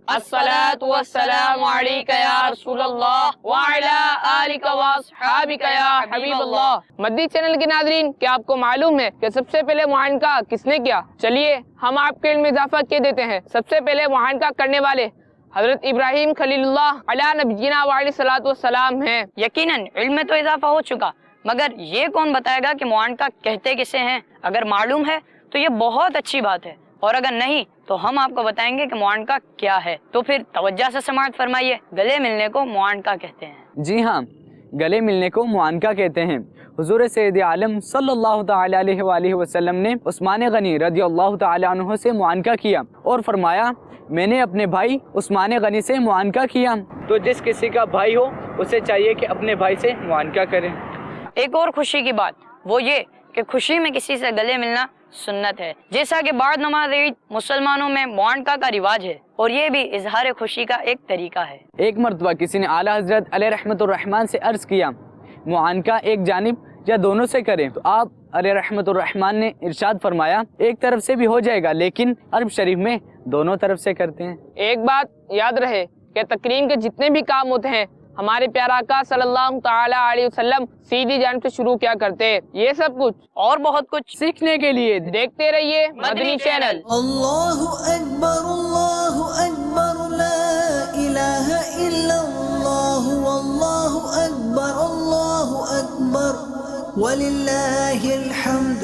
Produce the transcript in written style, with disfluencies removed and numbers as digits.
अस्सलातु वस्सलामु अलैका या रसूल अल्लाह व अला आलिका व अस्हाबिका या हबीब अल्लाह। मदनी चैनल के नाज़रीन, क्या आपको मालूम है कि सबसे पहले मुआनका किसने किया? चलिए हम आपके इल्म में इजाफा किए देते हैं। सबसे पहले मुआनका करने वाले हजरत इब्राहिम खलीलुल्लाह अला नबीना व अलैहिस्सलातु वस्सलाम हैं। यकीनन इल्म में तो इजाफा हो चुका, मगर ये कौन बताएगा कि मुआनका कहते किसे हैं? अगर मालूम है तो ये बहुत अच्छी बात है, और अगर नहीं तो हम आपको बताएंगे कि मुआनका क्या है। तो फिर तवज्जो से समाअत फरमाइए। गले मिलने को मुआनका कहते हैं। जी हाँ, गले मिलने को मुआनका कहते हैं। हुजूर सैयद आलम सल्लल्लाहु तआला अलैहि वसल्लम ने उस्मान गनी रज़ियल्लाहु तआला अन्हु से मुआनका किया और फरमाया, मैंने अपने भाई उस्मान गनी से मुआनका किया। तो जिस किसी का भाई हो उसे चाहिए कि अपने भाई से मुआनका करें। एक और खुशी की बात वो ये कि खुशी में किसी से गले मिलना सुन्नत है। जैसा कि बाद नमाज ईद मुसलमानों में मुआनका का रिवाज है, और ये भी इजहार खुशी का एक तरीका है। एक मरतबा किसी ने आला हजरत अलैहि रहमतुर रहमान से अर्ज किया, मुआनका एक जानिब या दोनों से करें? तो आप अलैहि रहमतुर रहमान ने इरशाद फरमाया, एक तरफ से भी हो जाएगा, लेकिन अरब शरीफ में दोनों तरफ से करते हैं। एक बात याद रहे कि तकरीम के जितने भी काम होते हैं हमारे प्यारा आका सल्लल्लाहु तआला अलैहि वसल्लम सीधी जानिब से शुरू क्या करते हैं। ये सब कुछ और बहुत कुछ सीखने के लिए देखते रहिए मदनी चैनल। अल्लाहु अकबर ला इलाहा इल्लल्लाह अल्लाहु अकबर वलिल्लाहिल हम्द।